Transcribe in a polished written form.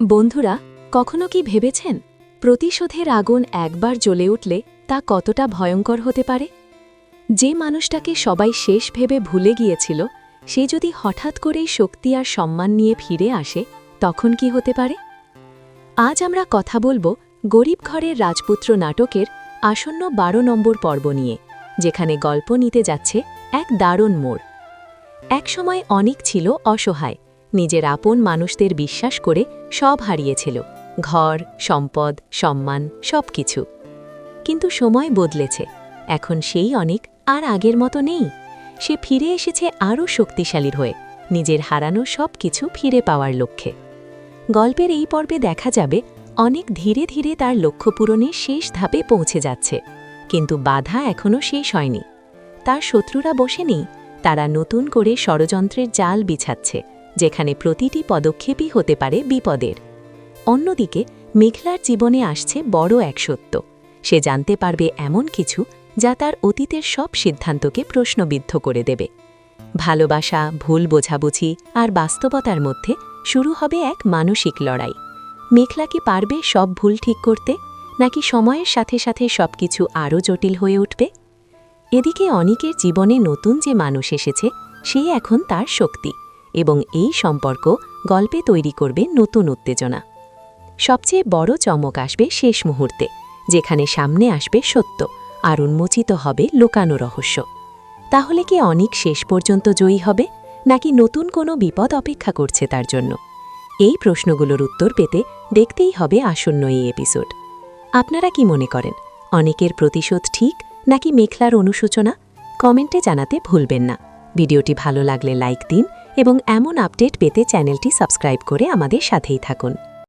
বন্ধুরা, কখনো কি ভেবেছেন প্রতিশোধের আগুন একবার জ্বলে উঠলে তা কতটা ভয়ঙ্কর হতে পারে? যে মানুষটাকে সবাই শেষ ভেবে ভুলে গিয়েছিল, সে যদি হঠাৎ করেই শক্তি আর সম্মান নিয়ে ফিরে আসে, তখন কি হতে পারে? আজ আমরা কথা বলবো গরিব ঘরের রাজপুত্র নাটকের আসন্ন ১২ নম্বর পর্ব নিয়ে, যেখানে গল্প নিতে যাচ্ছে এক দারুণ মোড়। একসময় অনেক ছিল অসহায়, নিজের আপন মানুষদের বিশ্বাস করে সব হারিয়েছিল, ঘর, সম্পদ, সম্মান, সবকিছু। কিন্তু সময় বদলেছে, এখন সেই অনেক আর আগের মতো নেই। সে ফিরে এসেছে আরও শক্তিশালীর হয়ে, নিজের হারানো সবকিছু ফিরে পাওয়ার লক্ষ্যে। গল্পের এই পর্বে দেখা যাবে অনেক ধীরে ধীরে তার লক্ষ্য পূরণের শেষ ধাপে পৌঁছে যাচ্ছে, কিন্তু বাধা এখনও শেষ হয়নি। তার শত্রুরা বসেনি, তারা নতুন করে ষড়যন্ত্রের জাল বিছাচ্ছে, যেখানে প্রতিটি পদক্ষেপই হতে পারে বিপদের। অন্যদিকে মেঘলার জীবনে আসছে বড় এক সত্য। সে জানতে পারবে এমন কিছু যা তার অতীতের সব সিদ্ধান্তকে প্রশ্নবিদ্ধ করে দেবে। ভালোবাসা, ভুল বোঝাবুঝি আর বাস্তবতার মধ্যে শুরু হবে এক মানসিক লড়াই। মেঘলা কি পারবে সব ভুল ঠিক করতে, নাকি সময়ের সাথে সাথে সবকিছু আরও জটিল হয়ে উঠবে? এদিকে অনিকের জীবনে নতুন যে মানুষ এসেছে, সে এখন তার শক্তি, এবং এই সম্পর্ক গল্পে তৈরি করবে নতুন উত্তেজনা। সবচেয়ে বড় চমক আসবে শেষ মুহূর্তে, যেখানে সামনে আসবে সত্য আর উন্মোচিত হবে লুকানো রহস্য। তাহলে কি অনিক শেষ পর্যন্ত জয়ী হবে, নাকি নতুন কোনো বিপদ অপেক্ষা করছে তার জন্য? এই প্রশ্নগুলোর উত্তর পেতে দেখতেই হবে আসন্ন এই এপিসোড। আপনারা কি মনে করেন, অনিকের প্রতিশোধ ঠিক নাকি মেঘলার অনুশোচনা? কমেন্টে জানাতে ভুলবেন না। ভিডিওটি ভালো লাগলে লাইক দিন এবং এমন আপডেট পেতে চ্যানেলটি সাবস্ক্রাইব করে আমাদের সাথেই থাকুন।